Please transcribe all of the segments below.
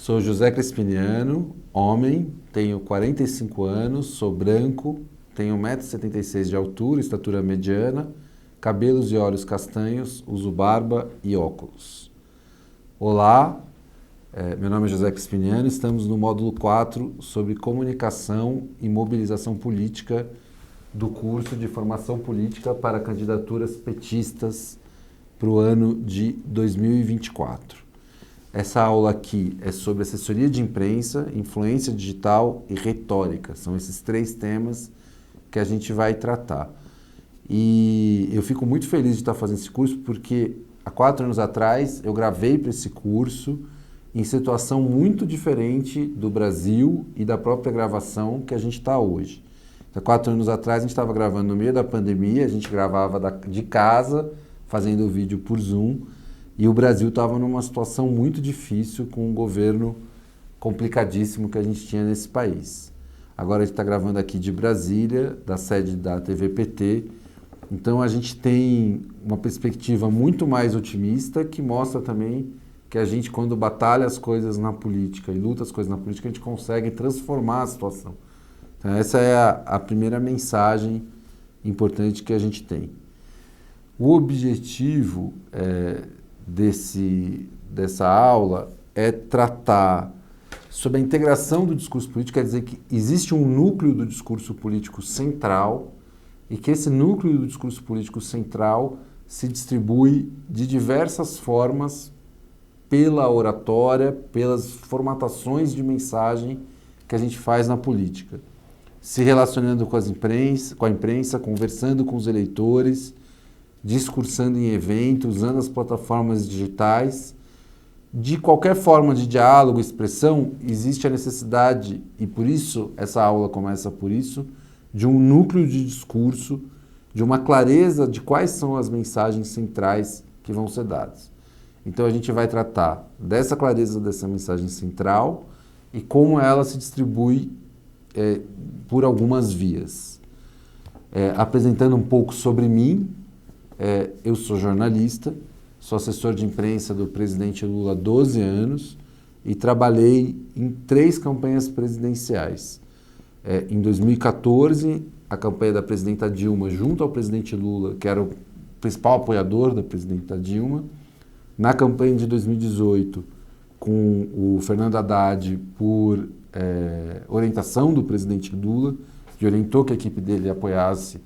Sou José Crespiniano, homem, tenho 45 anos, sou branco, tenho 1,76 m de altura, estatura mediana, cabelos e olhos castanhos, uso barba e óculos. Olá, meu nome é José Crespiniano, estamos no módulo 4 sobre comunicação e mobilização política do curso de formação política para candidaturas petistas para o ano de 2024. Essa aula aqui é sobre assessoria de imprensa, influência digital e retórica. São esses 3 temas que a gente vai tratar. E eu fico muito feliz de estar fazendo esse curso porque há 4 anos atrás eu gravei para esse curso em situação muito diferente do Brasil e da própria gravação que a gente está hoje. Há 4 anos atrás a gente estava gravando no meio da pandemia, a gente gravava de casa, fazendo o vídeo por Zoom, e o Brasil estava numa situação muito difícil com um governo complicadíssimo que a gente tinha nesse país. Agora a gente está gravando aqui de Brasília, da sede da TVPT, então a gente tem uma perspectiva muito mais otimista que mostra também que a gente, quando batalha as coisas na política e luta as coisas na política, a gente consegue transformar a situação. Então essa é a primeira mensagem importante que a gente tem. O objetivo dessa aula é tratar sobre a integração do discurso político, quer dizer que existe um núcleo do discurso político central e que esse núcleo do discurso político central se distribui de diversas formas pela oratória, pelas formatações de mensagem que a gente faz na política, se relacionando com a imprensa, conversando com os eleitores, discursando em eventos, usando as plataformas digitais. De qualquer forma de diálogo, expressão, existe a necessidade, e por isso essa aula começa por isso, de um núcleo de discurso, de uma clareza de quais são as mensagens centrais que vão ser dadas. Então a gente vai tratar dessa clareza dessa mensagem central e como ela se distribui por algumas vias. Apresentando um pouco sobre mim, eu sou jornalista, sou assessor de imprensa do presidente Lula há 12 anos e trabalhei em 3 campanhas presidenciais. Em 2014, a campanha da presidenta Dilma junto ao presidente Lula, que era o principal apoiador da presidenta Dilma. Na campanha de 2018, com o Fernando Haddad por orientação do presidente Lula, que orientou que a equipe dele apoiasse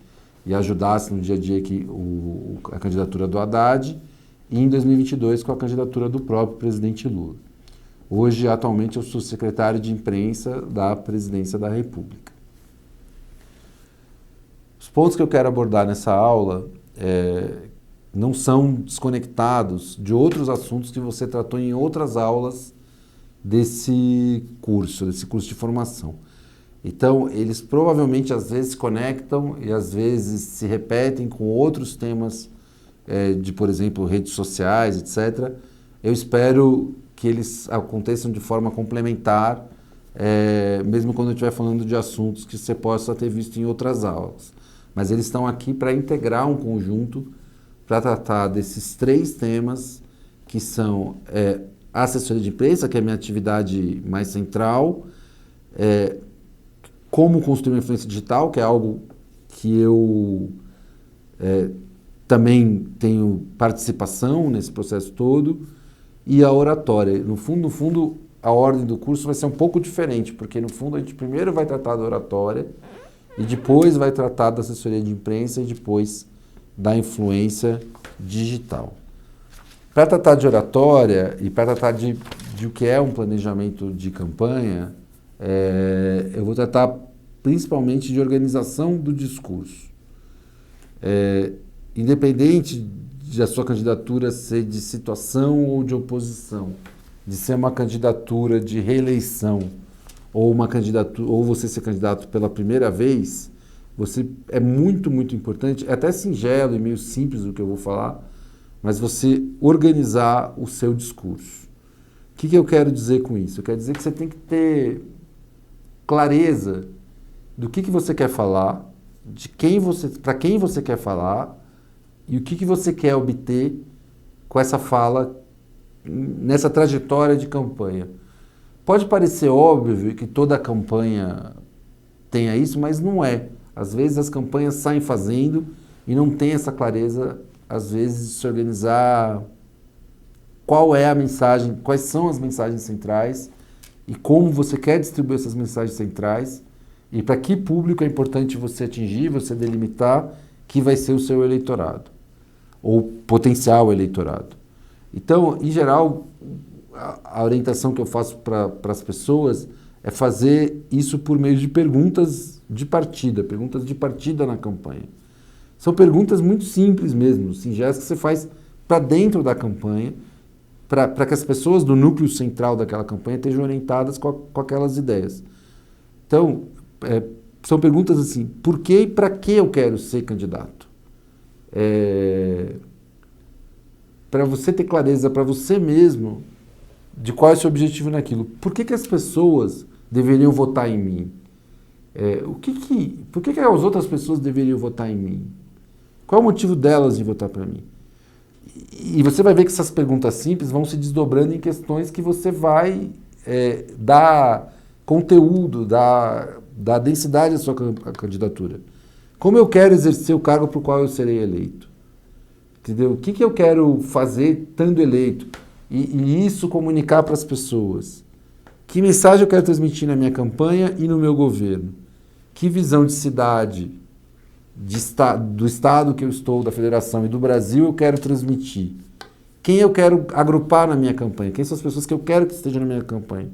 e ajudasse no dia a dia a candidatura do Haddad, e em 2022 com a candidatura do próprio presidente Lula. Hoje, atualmente, eu sou secretário de imprensa da Presidência da República. Os pontos que eu quero abordar nessa aula não são desconectados de outros assuntos que você tratou em outras aulas desse curso de formação. Então, eles provavelmente às vezes se conectam e às vezes se repetem com outros temas de, por exemplo, redes sociais, etc. Eu espero que eles aconteçam de forma complementar, mesmo quando eu estiver falando de assuntos que você possa ter visto em outras aulas. Mas eles estão aqui para integrar um conjunto, para tratar desses 3 temas, que são a assessoria de imprensa, que é a minha atividade mais central, como construir uma influência digital, que é algo que eu também tenho participação nesse processo todo, e a oratória. No fundo, a ordem do curso vai ser um pouco diferente, porque no fundo a gente primeiro vai tratar da oratória, e depois vai tratar da assessoria de imprensa, e depois da influência digital. Para tratar de oratória e para tratar de o que é um planejamento de campanha, eu vou tratar principalmente de organização do discurso. Independente da sua candidatura ser de situação ou de oposição, de ser uma candidatura de reeleição ou você ser candidato pela primeira vez, é muito, muito importante, é até singelo e meio simples o que eu vou falar, mas você organizar o seu discurso. O que eu quero dizer com isso? Eu quero dizer que você tem que ter clareza do que você quer falar, para quem você quer falar e o que você quer obter com essa fala nessa trajetória de campanha. Pode parecer óbvio que toda campanha tenha isso, mas não é. Às vezes as campanhas saem fazendo e não tem essa clareza, às vezes, de se organizar qual é a mensagem, quais são as mensagens centrais e como você quer distribuir essas mensagens centrais e para que público é importante você atingir, você delimitar que vai ser o seu eleitorado ou potencial eleitorado. Então, em geral, a orientação que eu faço para as pessoas é fazer isso por meio de perguntas de partida na campanha. São perguntas muito simples mesmo, singelas, que você faz para dentro da campanha, para que as pessoas do núcleo central daquela campanha estejam orientadas com aquelas ideias. Então, são perguntas assim, por que e para que eu quero ser candidato? Para você ter clareza, para você mesmo, de qual é o seu objetivo naquilo. Por que as pessoas deveriam votar em mim? Por que as outras pessoas deveriam votar em mim? Qual é o motivo delas de votar para mim? E você vai ver que essas perguntas simples vão se desdobrando em questões que você vai dar conteúdo, dar densidade à sua candidatura. Como eu quero exercer o cargo para o qual eu serei eleito? Entendeu? O que eu quero fazer estando eleito? E isso comunicar para as pessoas. Que mensagem eu quero transmitir na minha campanha e no meu governo? Que visão de cidade, do estado que eu estou, da federação e do Brasil eu quero transmitir? Quem eu quero agrupar na minha campanha? Quem são as pessoas que eu quero que estejam na minha campanha?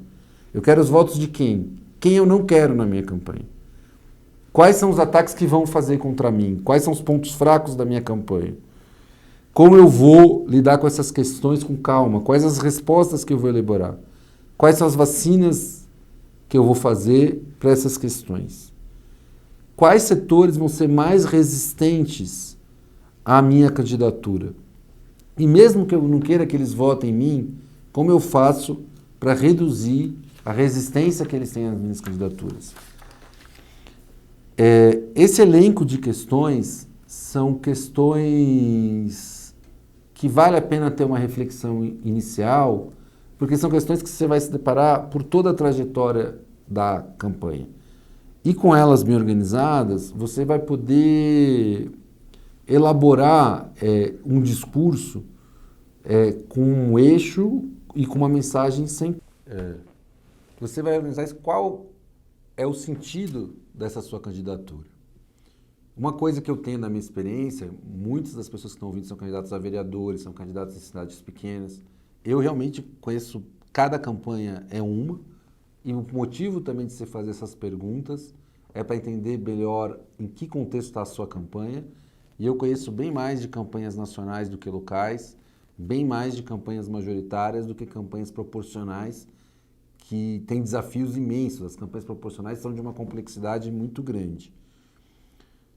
Eu quero os votos de quem? Quem eu não quero na minha campanha? Quais são os ataques que vão fazer contra mim? Quais são os pontos fracos da minha campanha? Como eu vou lidar com essas questões com calma? Quais as respostas que eu vou elaborar? Quais são as vacinas que eu vou fazer para essas questões? Quais setores vão ser mais resistentes à minha candidatura? E mesmo que eu não queira que eles votem em mim, como eu faço para reduzir a resistência que eles têm às minhas candidaturas? Esse elenco de questões são questões que vale a pena ter uma reflexão inicial, porque são questões que você vai se deparar por toda a trajetória da campanha. E com elas bem organizadas, você vai poder elaborar um discurso com um eixo e com uma mensagem sem... Você vai organizar qual é o sentido dessa sua candidatura. Uma coisa que eu tenho na minha experiência, muitas das pessoas que estão ouvindo são candidatos a vereadores, são candidatos em cidades pequenas. Eu realmente conheço, cada campanha é uma, e o motivo também de você fazer essas perguntas é para entender melhor em que contexto está a sua campanha. E eu conheço bem mais de campanhas nacionais do que locais, bem mais de campanhas majoritárias do que campanhas proporcionais, que têm desafios imensos. As campanhas proporcionais são de uma complexidade muito grande.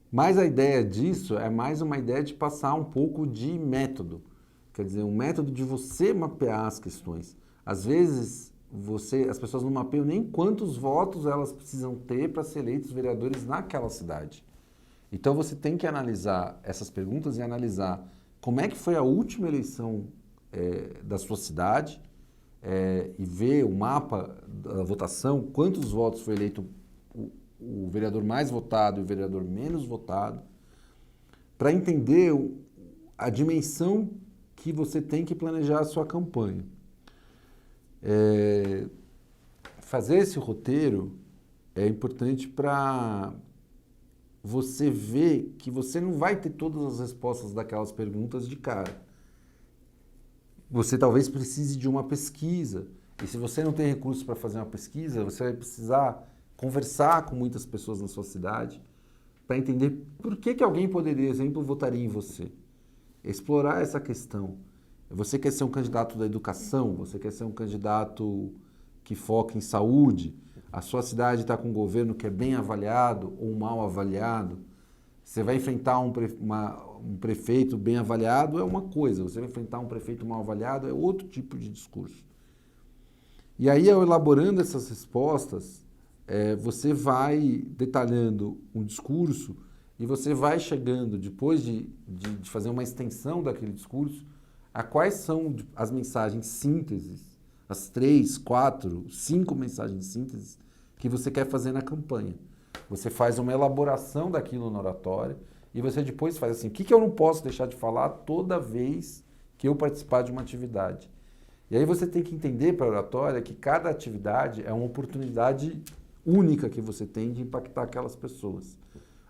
Mas a ideia disso é mais uma ideia de passar um pouco de método. Quer dizer, um método de você mapear as questões. Às vezes, as pessoas não mapeiam nem quantos votos elas precisam ter para ser eleitos vereadores naquela cidade. Então você tem que analisar essas perguntas e analisar como é que foi a última eleição da sua cidade e ver o mapa da votação, quantos votos foi eleito o vereador mais votado e o vereador menos votado, para entender a dimensão que você tem que planejar a sua campanha. Fazer esse roteiro é importante para você ver que você não vai ter todas as respostas daquelas perguntas de cara. Você talvez precise de uma pesquisa, e se você não tem recursos para fazer uma pesquisa, você vai precisar conversar com muitas pessoas na sua cidade para entender por que alguém poderia, exemplo, votaria em você. Explorar essa questão. Você quer ser um candidato da educação? Você quer ser um candidato que foca em saúde? A sua cidade está com um governo que é bem avaliado ou mal avaliado? Você vai enfrentar um prefeito bem avaliado é uma coisa, você vai enfrentar um prefeito mal avaliado é outro tipo de discurso. E aí, ao elaborando essas respostas, você vai detalhando um discurso e você vai chegando, depois de fazer uma extensão daquele discurso, a quais são as mensagens sínteses, as 3, 4, 5 mensagens de síntese que você quer fazer na campanha. Você faz uma elaboração daquilo na oratória e você depois faz assim, o que eu não posso deixar de falar toda vez que eu participar de uma atividade? E aí você tem que entender para a oratória que cada atividade é uma oportunidade única que você tem de impactar aquelas pessoas.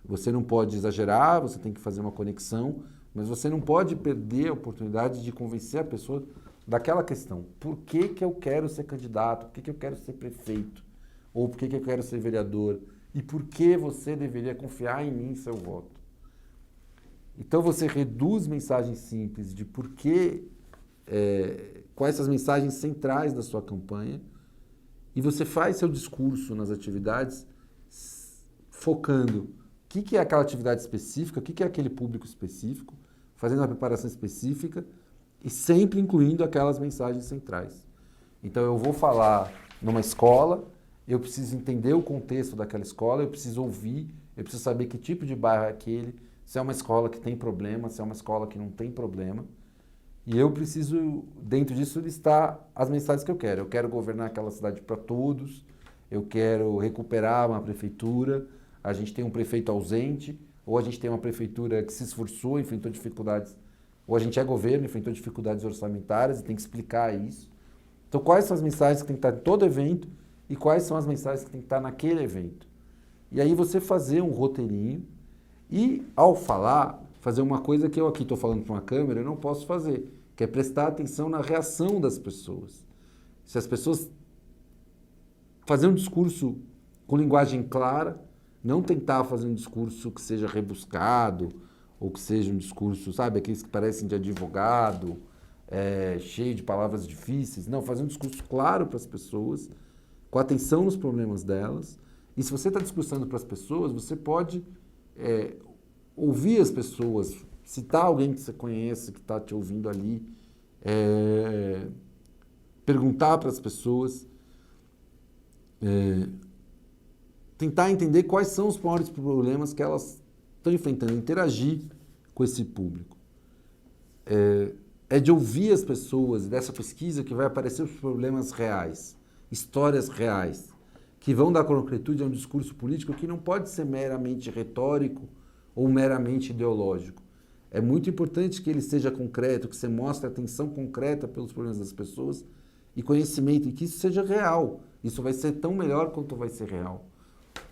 Você não pode exagerar, você tem que fazer uma conexão, mas você não pode perder a oportunidade de convencer a pessoa daquela questão. Por que que eu quero ser candidato? Por que que eu quero ser prefeito? Ou por que que eu quero ser vereador? E por que você deveria confiar em mim, seu voto? Então você reduz mensagens simples de por que, quais são as mensagens centrais da sua campanha, e você faz seu discurso nas atividades focando o que é aquela atividade específica, o que é aquele público específico, fazendo uma preparação específica e sempre incluindo aquelas mensagens centrais. Então eu vou falar numa escola, eu preciso entender o contexto daquela escola, eu preciso ouvir, eu preciso saber que tipo de bairro é aquele, se é uma escola que tem problema, se é uma escola que não tem problema. E eu preciso, dentro disso, listar as mensagens que eu quero. Eu quero governar aquela cidade para todos, eu quero recuperar uma prefeitura, a gente tem um prefeito ausente, ou a gente tem uma prefeitura que se esforçou, enfrentou dificuldades, ou a gente é governo, enfrentou dificuldades orçamentárias e tem que explicar isso. Então, quais são as mensagens que tem que estar em todo evento e quais são as mensagens que tem que estar naquele evento? E aí você fazer um roteirinho e, ao falar, fazer uma coisa que eu aqui estou falando para uma câmera, eu não posso fazer, que é prestar atenção na reação das pessoas. Se as pessoas fazer um discurso com linguagem clara, não tentar fazer um discurso que seja rebuscado, ou que seja um discurso, sabe, aqueles que parecem de advogado, cheio de palavras difíceis. Não, fazer um discurso claro para as pessoas, com atenção nos problemas delas. E se você está discursando para as pessoas, você pode ouvir as pessoas, citar alguém que você conhece, que está te ouvindo ali, perguntar para as pessoas, tentar entender quais são os maiores problemas que elas estão enfrentando, interagir com esse público. É de ouvir as pessoas, e dessa pesquisa que vai aparecer os problemas reais, histórias reais, que vão dar concretude a um discurso político que não pode ser meramente retórico ou meramente ideológico. É muito importante que ele seja concreto, que você mostre atenção concreta pelos problemas das pessoas e conhecimento, e que isso seja real. Isso vai ser tão melhor quanto vai ser real,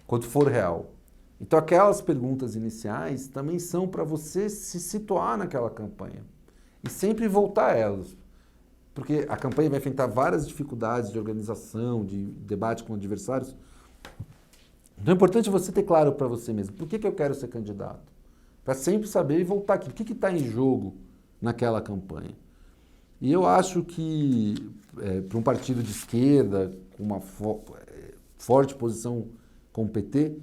quanto for real. Então aquelas perguntas iniciais também são para você se situar naquela campanha e sempre voltar a elas. Porque a campanha vai enfrentar várias dificuldades de organização, de debate com adversários. Então é importante você ter claro para você mesmo, por que eu quero ser candidato? Para sempre saber e voltar aqui, o que está em jogo naquela campanha. E eu acho que para um partido de esquerda, com uma forte posição com o PT,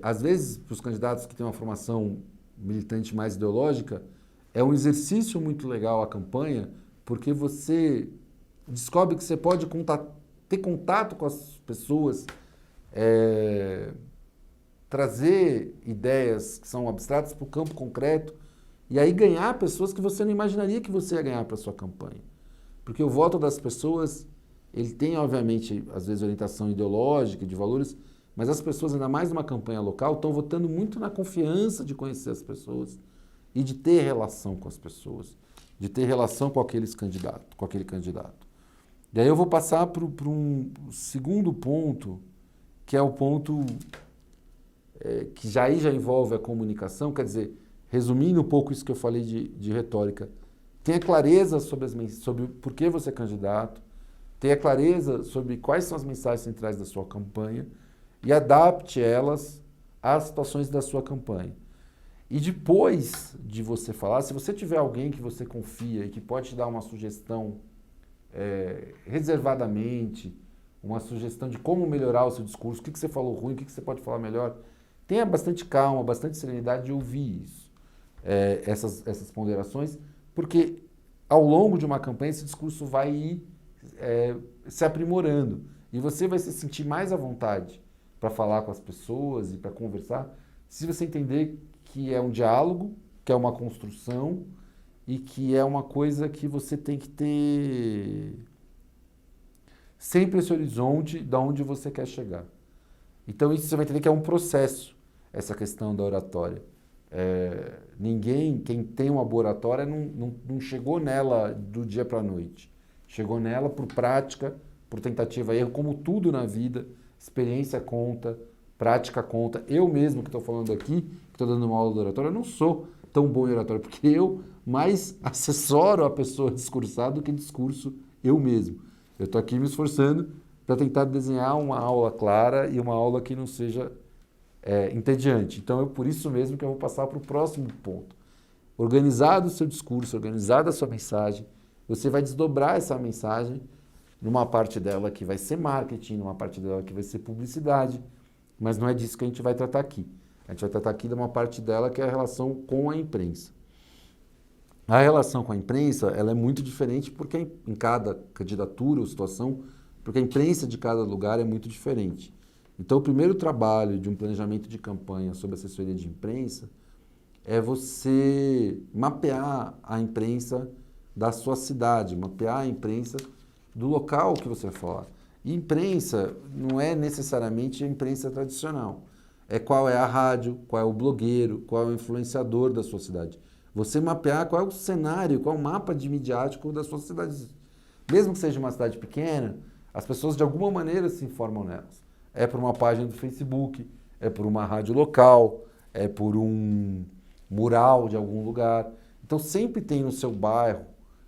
às vezes para os candidatos que têm uma formação militante mais ideológica, é um exercício muito legal a campanha, porque você descobre que você pode ter contato com as pessoas, trazer ideias que são abstratas para o campo concreto e aí ganhar pessoas que você não imaginaria que você ia ganhar para a sua campanha. Porque o voto das pessoas, ele tem, obviamente, às vezes, orientação ideológica, de valores, mas as pessoas, ainda mais numa campanha local, estão votando muito na confiança de conhecer as pessoas e de ter relação com as pessoas, de ter relação com aquele candidato. E aí eu vou passar para um segundo ponto, que é o ponto que já envolve a comunicação, quer dizer, resumindo um pouco isso que eu falei de retórica, tenha clareza sobre por que você é candidato, tenha clareza sobre quais são as mensagens centrais da sua campanha e adapte elas às situações da sua campanha. E depois de você falar, se você tiver alguém que você confia e que pode te dar uma sugestão reservadamente, uma sugestão de como melhorar o seu discurso, o que você falou ruim, o que você pode falar melhor, tenha bastante calma, bastante serenidade de ouvir isso, essas ponderações, porque ao longo de uma campanha esse discurso vai ir se aprimorando e você vai se sentir mais à vontade para falar com as pessoas e para conversar, se você entender que é um diálogo, que é uma construção e que é uma coisa que você tem que ter sempre esse horizonte de onde você quer chegar. Então isso você vai entender que é um processo, essa questão da oratória. Quem tem uma boa oratória não chegou nela do dia para a noite. Chegou nela por prática, por tentativa e erro, como tudo na vida, experiência conta, prática conta. Eu mesmo que estou falando aqui, que estou dando uma aula de oratória, eu não sou tão bom em oratória, porque eu mais assessoro a pessoa a discursar do que discurso eu mesmo. Eu estou aqui me esforçando para tentar desenhar uma aula clara e uma aula que não seja entediante. Então é por isso mesmo que eu vou passar para o próximo ponto. Organizado o seu discurso, organizada a sua mensagem, você vai desdobrar essa mensagem numa parte dela que vai ser marketing, numa parte dela que vai ser publicidade, mas não é disso que a gente vai tratar aqui. A gente vai tratar aqui de uma parte dela que é a relação com a imprensa. A relação com a imprensa ela é muito diferente porque em cada candidatura ou situação, porque a imprensa de cada lugar é muito diferente. Então, o primeiro trabalho de um planejamento de campanha sobre assessoria de imprensa é você mapear a imprensa da sua cidade, mapear a imprensa do local que você vai falar. E imprensa não é necessariamente a imprensa tradicional. É qual é a rádio, qual é o blogueiro, qual é o influenciador da sua cidade. Você mapear qual é o cenário, qual é o mapa de midiático da sua cidade. Mesmo que seja uma cidade pequena, as pessoas de alguma maneira se informam nelas. É por uma página do Facebook, é por uma rádio local, é por um mural de algum lugar. Então sempre tem no seu bairro,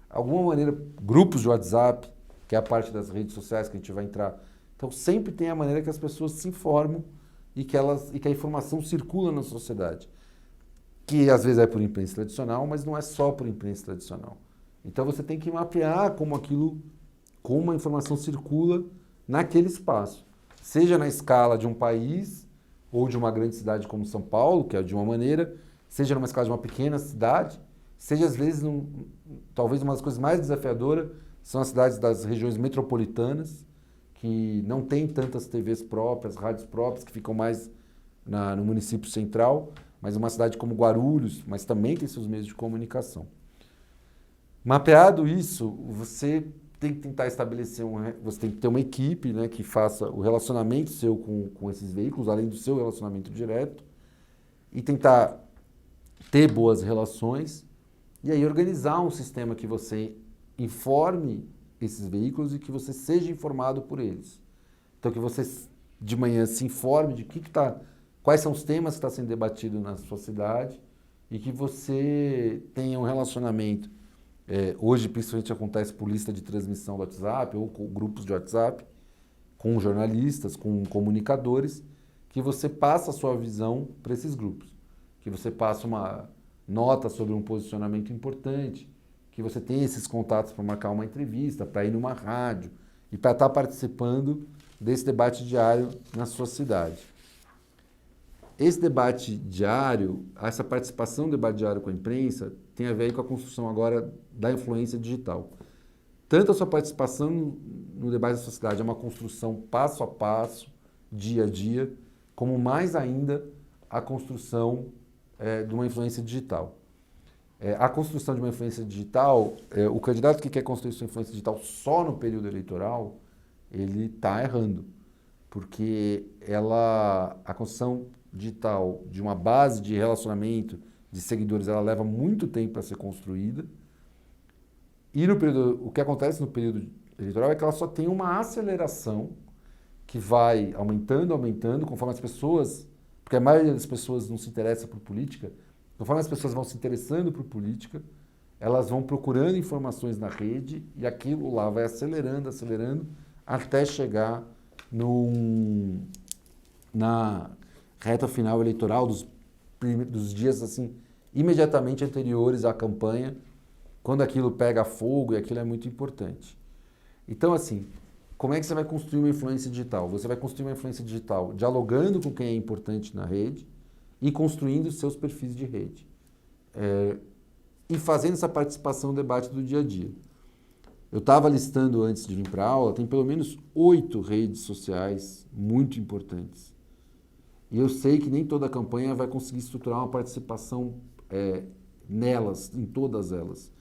alguma maneira, grupos de WhatsApp, que é a parte das redes sociais que a gente vai entrar. Então sempre tem a maneira que as pessoas se informam e que a informação circula na sociedade. Que às vezes é por imprensa tradicional, mas não é só por imprensa tradicional. Então você tem que mapear como a informação circula naquele espaço. Seja na escala de um país ou de uma grande cidade como São Paulo, que é de uma maneira, seja numa escala de uma pequena cidade, seja às vezes, talvez uma das coisas mais desafiadoras são as cidades das regiões metropolitanas, que não tem tantas TVs próprias, rádios próprias, que ficam mais no município central, mas uma cidade como Guarulhos, mas também tem seus meios de comunicação. Mapeado isso, você tem que tentar estabelecer você tem que ter uma equipe, né, que faça o relacionamento seu com esses veículos, além do seu relacionamento direto, e tentar ter boas relações, e aí organizar um sistema que você informe esses veículos e que você seja informado por eles. Então que você de manhã se informe de quais são os temas que estão sendo debatidos na sua cidade e que você tenha um relacionamento. Hoje, principalmente, acontece por lista de transmissão do WhatsApp ou com grupos de WhatsApp, com jornalistas, com comunicadores, que você passa a sua visão para esses grupos, que você passa uma nota sobre um posicionamento importante, que você tem esses contatos para marcar uma entrevista, para ir numa rádio e para estar participando desse debate diário na sua cidade. Esse debate diário, essa participação no debate diário com a imprensa, tem a ver com a construção agora da influência digital. Tanto a sua participação no debate da sua cidade é uma construção passo a passo, dia a dia, como mais ainda a construção de uma influência digital. A construção de uma influência digital, o candidato que quer construir sua influência digital só no período eleitoral, ele está errando, porque a construção digital de uma base de relacionamento de seguidores, ela leva muito tempo para ser construída. E o que acontece no período eleitoral é que ela só tem uma aceleração que vai aumentando, conforme as pessoas, porque a maioria das pessoas não se interessa por política, conforme as pessoas vão se interessando por política, elas vão procurando informações na rede e aquilo lá vai acelerando, até chegar na reta final eleitoral dos dias assim imediatamente anteriores à campanha, quando aquilo pega fogo, e aquilo é muito importante. Então, assim, como é que você vai construir uma influência digital? Você vai construir uma influência digital dialogando com quem é importante na rede e construindo seus perfis de rede. E fazendo essa participação no debate do dia a dia. Eu estava listando antes de vir para a aula, tem pelo menos 8 redes sociais muito importantes. E eu sei que nem toda a campanha vai conseguir estruturar uma participação nelas, em todas elas.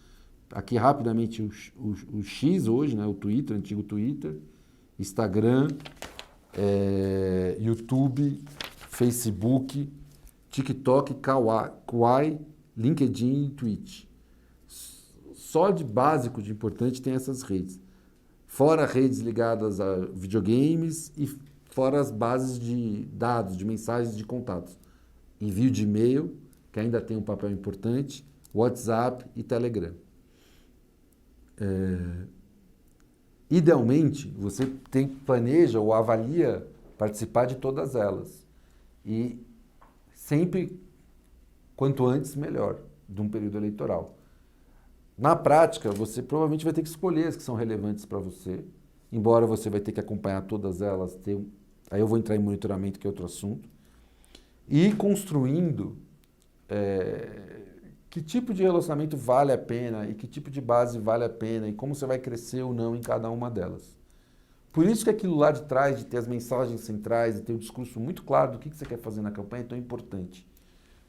Aqui rapidamente o X hoje, né, o Twitter, o antigo Twitter, Instagram, YouTube, Facebook, TikTok, Kawaii, LinkedIn e Twitch. Só de básico, de importante, tem essas redes. Fora redes ligadas a videogames e fora as bases de dados, de mensagens de contatos. Envio de e-mail, que ainda tem um papel importante, WhatsApp e Telegram. Idealmente, você planeja ou avalia participar de todas elas. E sempre, quanto antes, melhor, de um período eleitoral. Na prática, você provavelmente vai ter que escolher as que são relevantes para você, embora você vai ter que acompanhar todas elas. Aí eu vou entrar em monitoramento, que é outro assunto. E ir construindo que tipo de relacionamento vale a pena e que tipo de base vale a pena e como você vai crescer ou não em cada uma delas. Por isso que aquilo lá de trás, de ter as mensagens centrais e ter o discurso muito claro do que você quer fazer na campanha é tão importante.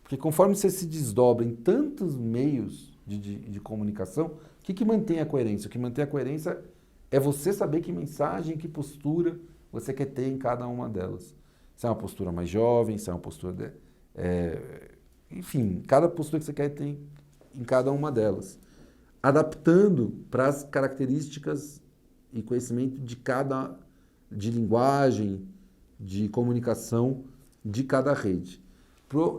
Porque conforme você se desdobra em tantos meios de comunicação, o que mantém a coerência? O que mantém a coerência é você saber que mensagem, que postura você quer ter em cada uma delas. Se é uma postura mais jovem, se é uma postura... enfim, cada postura que você quer ter em cada uma delas. Adaptando para as características e conhecimento de linguagem, de comunicação de cada rede.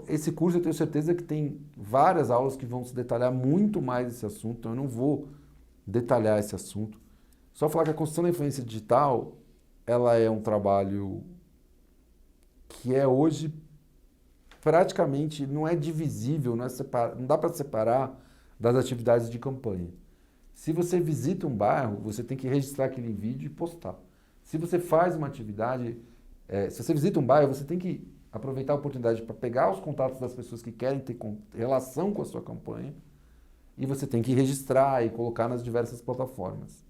Esse curso eu tenho certeza que tem várias aulas que vão se detalhar muito mais esse assunto, então eu não vou detalhar esse assunto. Só falar que a construção da influência digital, ela é um trabalho que é hoje praticamente, não é divisível, não dá para separar das atividades de campanha. Se você visita um bairro, você tem que registrar aquele vídeo e postar. Se você faz uma atividade, se você visita um bairro, você tem que aproveitar a oportunidade para pegar os contatos das pessoas que querem ter relação com a sua campanha e você tem que registrar e colocar nas diversas plataformas.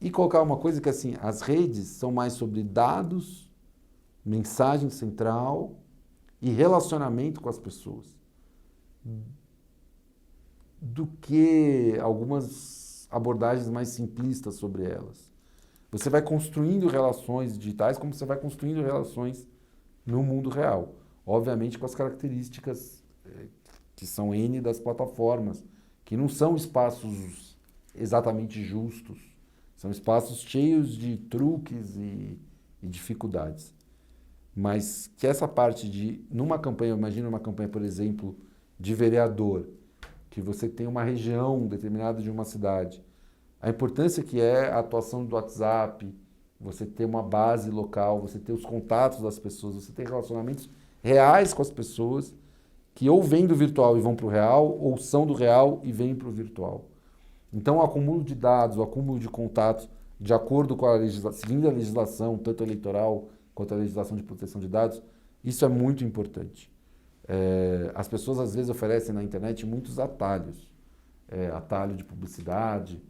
E colocar uma coisa que assim, as redes são mais sobre dados, mensagem central e relacionamento com as pessoas do que algumas abordagens mais simplistas sobre elas. Você vai construindo relações digitais como você vai construindo relações no mundo real. Obviamente com as características que são N das plataformas, que não são espaços exatamente justos, são espaços cheios de truques e dificuldades. Mas que essa parte de, numa campanha, imagina uma campanha, por exemplo, de vereador, que você tem uma região determinada de uma cidade, a importância que é a atuação do WhatsApp, você ter uma base local, você ter os contatos das pessoas, você ter relacionamentos reais com as pessoas que ou vêm do virtual e vão para o real, ou são do real e vêm para o virtual. Então, o acúmulo de dados, o acúmulo de contatos, de acordo com a legislação, seguindo a legislação, tanto eleitoral quanto a legislação de proteção de dados, isso é muito importante. As pessoas, às vezes, oferecem na internet muitos atalhos. Atalho de publicidade,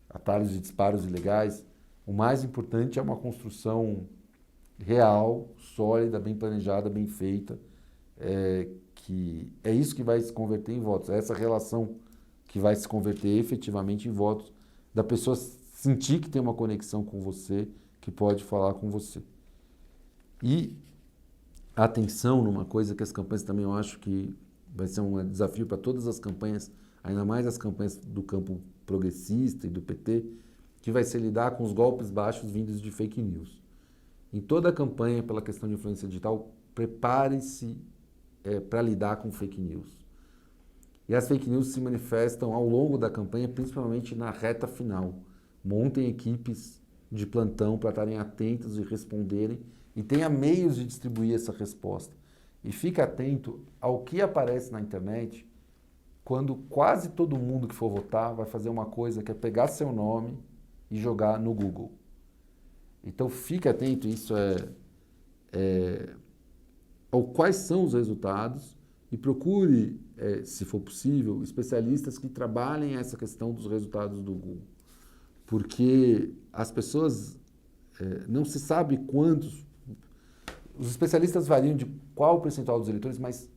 atalhos de disparos ilegais. O mais importante é uma construção real, sólida, bem planejada, bem feita, que é isso que vai se converter em votos. É essa relação que vai se converter efetivamente em votos, da pessoa sentir que tem uma conexão com você, que pode falar com você. E atenção numa coisa que as campanhas também eu acho que vai ser um desafio para todas as campanhas, ainda mais as campanhas do campo progressista e do PT, que vai ser lidar com os golpes baixos vindos de fake news. Em toda a campanha pela questão de influência digital, prepare-se para lidar com fake news. E as fake news se manifestam ao longo da campanha, principalmente na reta final. Montem equipes de plantão para estarem atentos e responderem, e tenha meios de distribuir essa resposta. E fique atento ao que aparece na internet quando quase todo mundo que for votar vai fazer uma coisa que é pegar seu nome e jogar no Google. Então fique atento, isso ao quais são os resultados e procure, se for possível, especialistas que trabalhem essa questão dos resultados do Google. Porque as pessoas não se sabe quantos... Os especialistas variam de qual o percentual dos eleitores, mas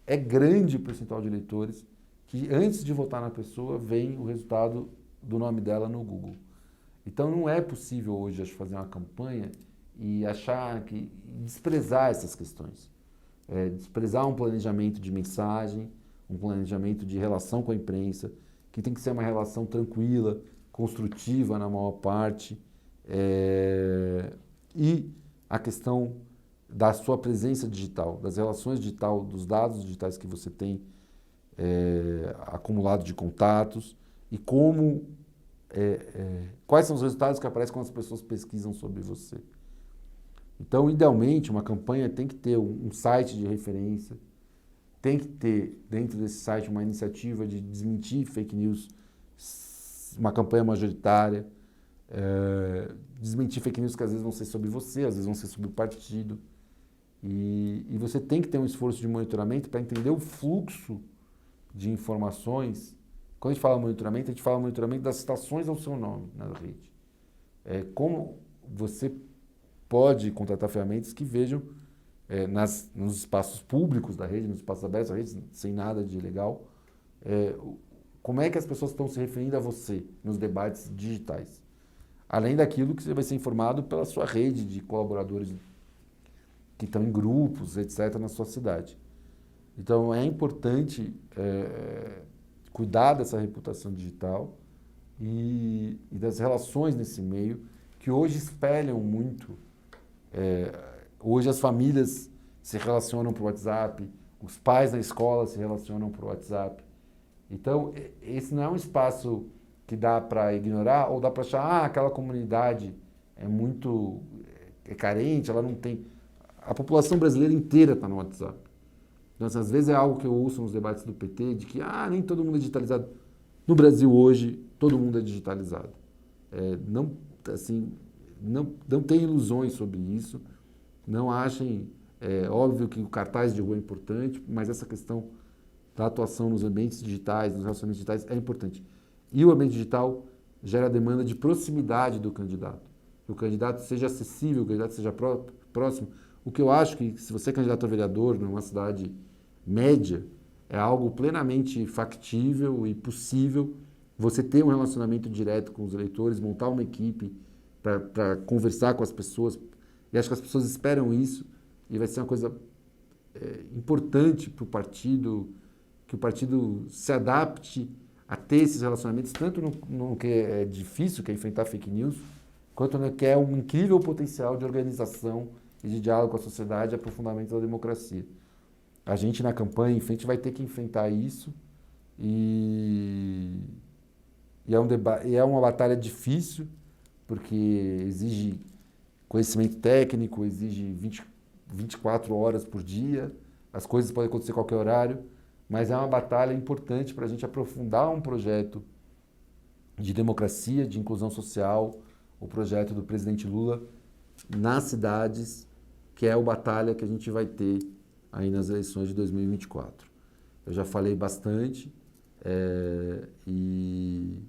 é grande o percentual de eleitores que antes de votar na pessoa, vem o resultado do nome dela no Google. Então não é possível hoje fazer uma campanha e achar que desprezar essas questões. Desprezar um planejamento de mensagem, um planejamento de relação com a imprensa, que tem que ser uma relação tranquila, construtiva na maior parte, e a questão da sua presença digital, das relações digital, dos dados digitais que você tem acumulado de contatos e como quais são os resultados que aparecem quando as pessoas pesquisam sobre você. Então, idealmente, uma campanha tem que ter um site de referência, tem que ter dentro desse site uma iniciativa de desmentir fake news, uma campanha majoritária, desmentir fake news que às vezes vão ser sobre você, às vezes vão ser sobre o partido. E você tem que ter um esforço de monitoramento para entender o fluxo de informações. Quando a gente fala monitoramento, a gente fala monitoramento das citações ao seu nome na rede. Como você pode contratar ferramentas que vejam nos espaços públicos da rede, nos espaços abertos da rede, sem nada de ilegal, como é que as pessoas estão se referindo a você nos debates digitais. Além daquilo que você vai ser informado pela sua rede de colaboradores que estão em grupos, etc., na sua cidade. Então, é importante cuidar dessa reputação digital e das relações nesse meio, que hoje espelham muito. Hoje as famílias se relacionam por WhatsApp, os pais na escola se relacionam por WhatsApp. Então, esse não é um espaço que dá para ignorar ou dá para achar, aquela comunidade é carente, ela não tem... A população brasileira inteira está no WhatsApp. Então, às vezes é algo que eu ouço nos debates do PT, de que nem todo mundo é digitalizado. No Brasil hoje, todo mundo é digitalizado. Não tem ilusões sobre isso. Não achem... óbvio que o cartaz de rua é importante, mas essa questão da atuação nos ambientes digitais, nos relacionamentos digitais, é importante. E o ambiente digital gera a demanda de proximidade do candidato. Que o candidato seja acessível, o candidato seja próximo. O que eu acho que, se você é candidato a vereador numa cidade média, é algo plenamente factível e possível você ter um relacionamento direto com os eleitores, montar uma equipe para conversar com as pessoas. E acho que as pessoas esperam isso e vai ser uma coisa importante para o partido, que o partido se adapte a ter esses relacionamentos, tanto no que é difícil, que é enfrentar fake news, quanto no que é um incrível potencial de organização e de diálogo com a sociedade e aprofundamento da democracia. A gente, na campanha em frente, vai ter que enfrentar isso e é uma batalha difícil, porque exige conhecimento técnico, exige 24 horas por dia, as coisas podem acontecer a qualquer horário, mas é uma batalha importante para a gente aprofundar um projeto de democracia, de inclusão social, o projeto do presidente Lula nas cidades, que é a batalha que a gente vai ter aí nas eleições de 2024. Eu já falei bastante e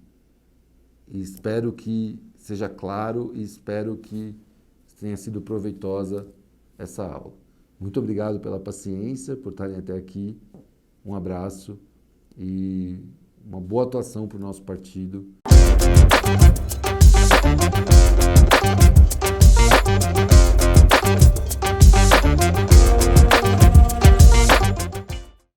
espero que seja claro e espero que tenha sido proveitosa essa aula. Muito obrigado pela paciência, por estarem até aqui. Um abraço e uma boa atuação para o nosso partido.